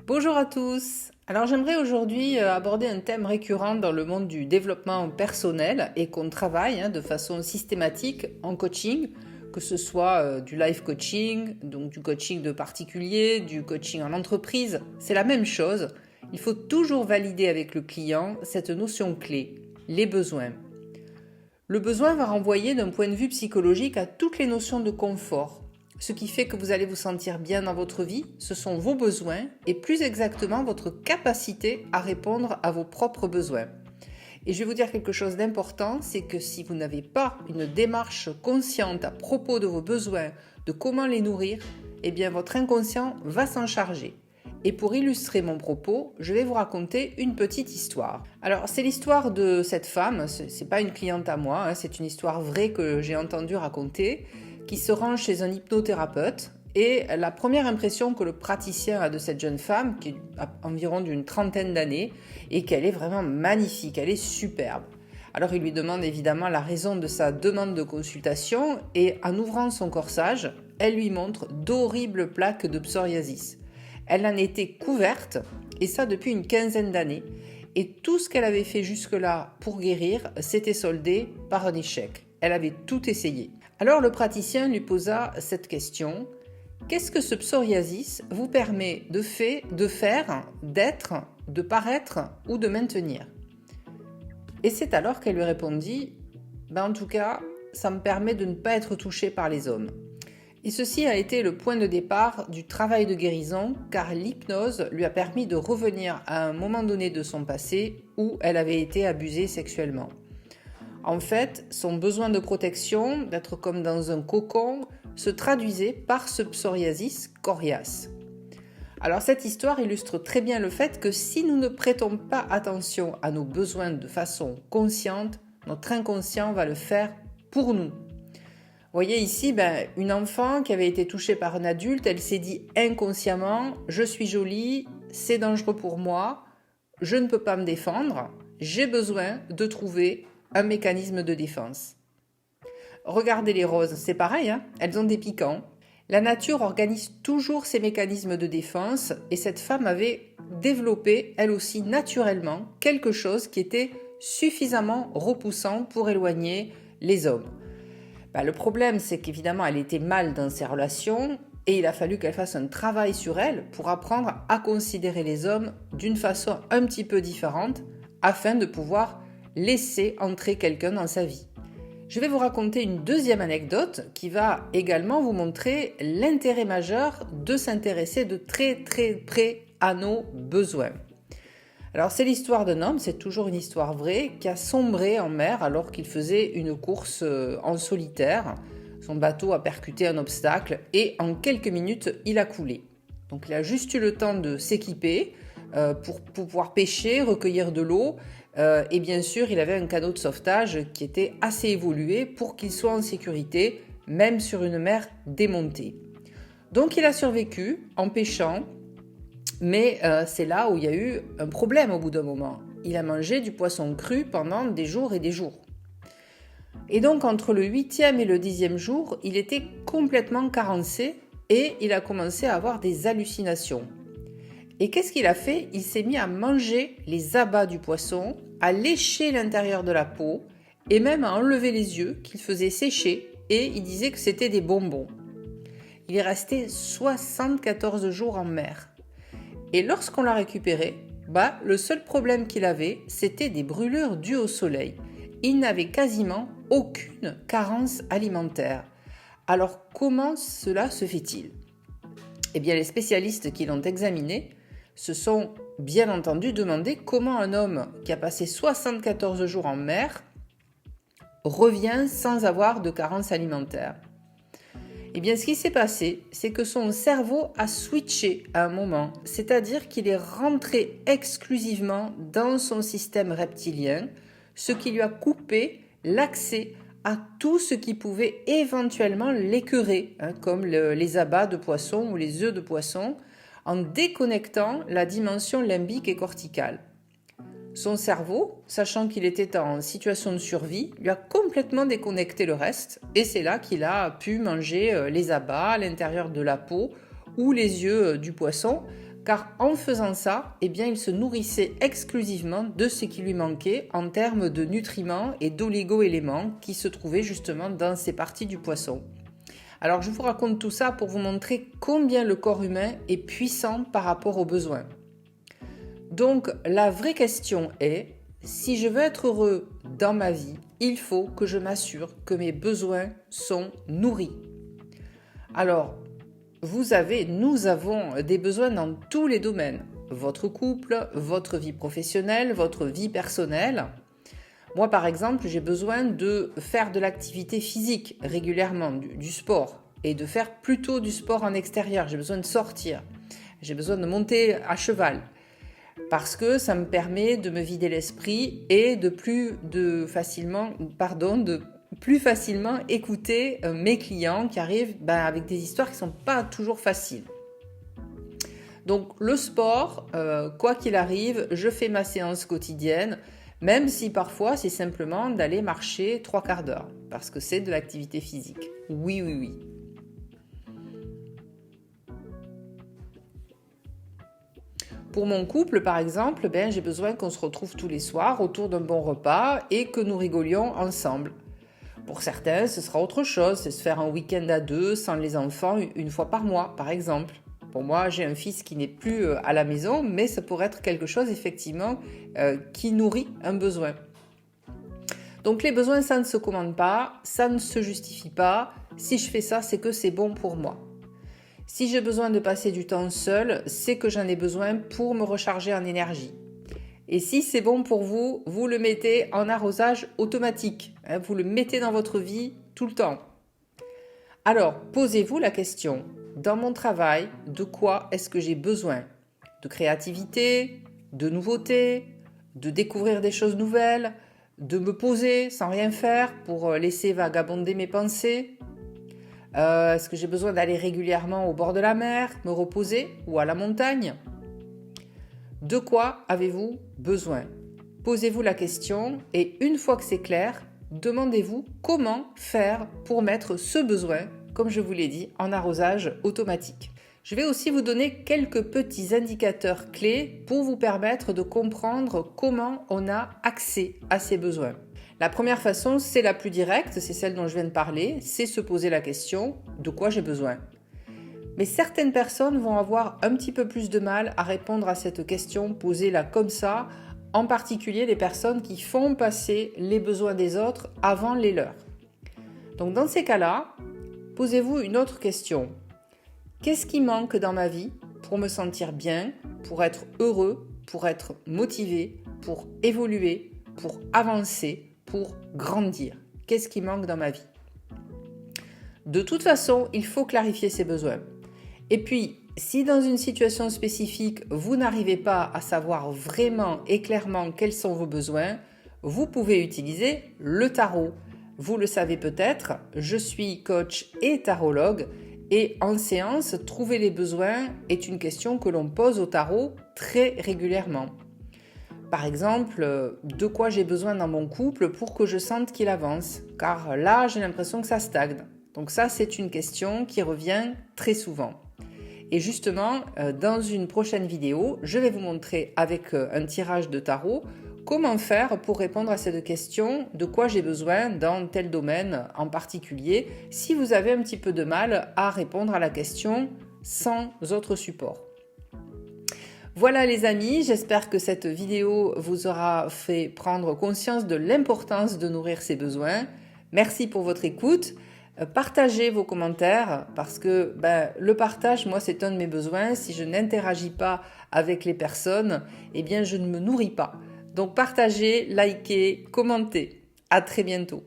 Bonjour à tous. Alors j'aimerais aujourd'hui aborder un thème récurrent dans le monde du développement personnel et qu'on travaille de façon systématique en coaching, que ce soit du life coaching, donc du coaching de particulier, du coaching en entreprise. C'est la même chose. Il faut toujours valider avec le client cette notion clé, les besoins. Le besoin va renvoyer d'un point de vue psychologique à toutes les notions de confort. Ce qui fait que vous allez vous sentir bien dans votre vie, ce sont vos besoins et plus exactement votre capacité à répondre à vos propres besoins. Et je vais vous dire quelque chose d'important, c'est que si vous n'avez pas une démarche consciente à propos de vos besoins, de comment les nourrir, eh bien votre inconscient va s'en charger. Et pour illustrer mon propos, je vais vous raconter une petite histoire. Alors, c'est l'histoire de cette femme, c'est pas une cliente à moi, c'est une histoire vraie que j'ai entendue raconter, qui se rend chez un hypnothérapeute. Et la première impression que le praticien a de cette jeune femme, qui a environ d'une trentaine d'années, est qu'elle est vraiment magnifique, elle est superbe. Alors il lui demande évidemment la raison de sa demande de consultation et en ouvrant son corsage, elle lui montre d'horribles plaques de psoriasis. Elle en était couverte, et ça depuis une quinzaine d'années. Et tout ce qu'elle avait fait jusque-là pour guérir s'était soldé par un échec. Elle avait tout essayé. Alors le praticien lui posa cette question. Qu'est-ce que ce psoriasis vous permet de faire, d'être, de paraître ou de maintenir? Et c'est alors qu'elle lui répondit, en tout cas, ça me permet de ne pas être touchée par les hommes. Et ceci a été le point de départ du travail de guérison, car l'hypnose lui a permis de revenir à un moment donné de son passé où elle avait été abusée sexuellement. En fait, son besoin de protection, d'être comme dans un cocon, se traduisait par ce psoriasis coriace. Alors cette histoire illustre très bien le fait que si nous ne prêtons pas attention à nos besoins de façon consciente, notre inconscient va le faire pour nous. Vous voyez ici, une enfant qui avait été touchée par un adulte, elle s'est dit inconsciemment « je suis jolie, c'est dangereux pour moi, je ne peux pas me défendre, j'ai besoin de trouver un mécanisme de défense ». Regardez les roses, c'est pareil, elles ont des piquants. La nature organise toujours ses mécanismes de défense et cette femme avait développé, elle aussi naturellement, quelque chose qui était suffisamment repoussant pour éloigner les hommes. Le problème, c'est qu'évidemment, elle était mal dans ses relations et il a fallu qu'elle fasse un travail sur elle pour apprendre à considérer les hommes d'une façon un petit peu différente afin de pouvoir laisser entrer quelqu'un dans sa vie. Je vais vous raconter une deuxième anecdote qui va également vous montrer l'intérêt majeur de s'intéresser de très très près à nos besoins. Alors c'est l'histoire d'un homme, c'est toujours une histoire vraie, qui a sombré en mer alors qu'il faisait une course en solitaire. Son bateau a percuté un obstacle et en quelques minutes, il a coulé. Donc il a juste eu le temps de s'équiper pour pouvoir pêcher, recueillir de l'eau. Et bien sûr, il avait un canot de sauvetage qui était assez évolué pour qu'il soit en sécurité, même sur une mer démontée. Donc il a survécu en pêchant. Mais c'est là où il y a eu un problème au bout d'un moment. Il a mangé du poisson cru pendant des jours et des jours. Et donc entre le 8e et le 10e jour, il était complètement carencé et il a commencé à avoir des hallucinations. Et qu'est-ce qu'il a fait? Il s'est mis à manger les abats du poisson, à lécher l'intérieur de la peau et même à enlever les yeux qu'il faisait sécher et il disait que c'était des bonbons. Il est resté 74 jours en mer. Et lorsqu'on l'a récupéré, le seul problème qu'il avait, c'était des brûlures dues au soleil. Il n'avait quasiment aucune carence alimentaire. Alors comment cela se fait-il? Eh bien les spécialistes qui l'ont examiné se sont bien entendu demandé comment un homme qui a passé 74 jours en mer revient sans avoir de carence alimentaire. Eh bien, ce qui s'est passé, c'est que son cerveau a switché à un moment, c'est-à-dire qu'il est rentré exclusivement dans son système reptilien, ce qui lui a coupé l'accès à tout ce qui pouvait éventuellement l'écœurer, comme les abats de poisson ou les œufs de poisson, en déconnectant la dimension limbique et corticale. Son cerveau, sachant qu'il était en situation de survie, lui a complètement déconnecté le reste et c'est là qu'il a pu manger les abats à l'intérieur de la peau ou les yeux du poisson car en faisant ça, eh bien, il se nourrissait exclusivement de ce qui lui manquait en termes de nutriments et d'oligo-éléments qui se trouvaient justement dans ces parties du poisson. Alors je vous raconte tout ça pour vous montrer combien le corps humain est puissant par rapport aux besoins. Donc la vraie question est, si je veux être heureux dans ma vie, il faut que je m'assure que mes besoins sont nourris. Alors, nous avons des besoins dans tous les domaines. Votre couple, votre vie professionnelle, votre vie personnelle. Moi, par exemple, j'ai besoin de faire de l'activité physique régulièrement, du sport, et de faire plutôt du sport en extérieur. J'ai besoin de sortir. J'ai besoin de monter à cheval. Parce que ça me permet de me vider l'esprit et de plus facilement écouter mes clients qui arrivent avec des histoires qui ne sont pas toujours faciles. Donc le sport, quoi qu'il arrive, je fais ma séance quotidienne, même si parfois c'est simplement d'aller marcher 3/4 d'heure, parce que c'est de l'activité physique. Oui. Pour mon couple, par exemple, j'ai besoin qu'on se retrouve tous les soirs autour d'un bon repas et que nous rigolions ensemble. Pour certains, ce sera autre chose, c'est se faire un week-end à deux sans les enfants une fois par mois, par exemple. Pour moi, j'ai un fils qui n'est plus à la maison, mais ça pourrait être quelque chose, effectivement, qui nourrit un besoin. Donc les besoins, ça ne se commande pas, ça ne se justifie pas. Si je fais ça, c'est que c'est bon pour moi. Si j'ai besoin de passer du temps seul, c'est que j'en ai besoin pour me recharger en énergie. Et si c'est bon pour vous, vous le mettez en arrosage automatique. Vous le mettez dans votre vie tout le temps. Alors, posez-vous la question, dans mon travail, de quoi est-ce que j'ai besoin ? De créativité, de nouveauté, de découvrir des choses nouvelles, de me poser sans rien faire pour laisser vagabonder mes pensées ? Est-ce que j'ai besoin d'aller régulièrement au bord de la mer, me reposer ou à la montagne ? De quoi avez-vous besoin ? Posez-vous la question et une fois que c'est clair, demandez-vous comment faire pour mettre ce besoin, comme je vous l'ai dit, en arrosage automatique. Je vais aussi vous donner quelques petits indicateurs clés pour vous permettre de comprendre comment on a accès à ces besoins. La première façon, c'est la plus directe, c'est celle dont je viens de parler, c'est se poser la question « de quoi j'ai besoin ?» Mais certaines personnes vont avoir un petit peu plus de mal à répondre à cette question posée là comme ça, en particulier les personnes qui font passer les besoins des autres avant les leurs. Donc dans ces cas-là, posez-vous une autre question. Qu'est-ce qui manque dans ma vie pour me sentir bien, pour être heureux, pour être motivé, pour évoluer, pour avancer, pour grandir? Qu'est-ce qui manque dans ma vie? De toute façon, il faut clarifier ses besoins. Et puis, si dans une situation spécifique, vous n'arrivez pas à savoir vraiment et clairement quels sont vos besoins, vous pouvez utiliser le tarot. Vous le savez peut-être, je suis coach et tarologue et en séance, trouver les besoins est une question que l'on pose au tarot très régulièrement. Par exemple, de quoi j'ai besoin dans mon couple pour que je sente qu'il avance, car là, j'ai l'impression que ça stagne. Donc ça, c'est une question qui revient très souvent. Et justement, dans une prochaine vidéo, je vais vous montrer avec un tirage de tarot comment faire pour répondre à cette question de quoi j'ai besoin dans tel domaine en particulier si vous avez un petit peu de mal à répondre à la question sans autre support. Voilà les amis, j'espère que cette vidéo vous aura fait prendre conscience de l'importance de nourrir ses besoins. Merci pour votre écoute. Partagez vos commentaires parce que le partage, moi, c'est un de mes besoins. Si je n'interagis pas avec les personnes, eh bien, je ne me nourris pas. Donc, partagez, likez, commentez. À très bientôt.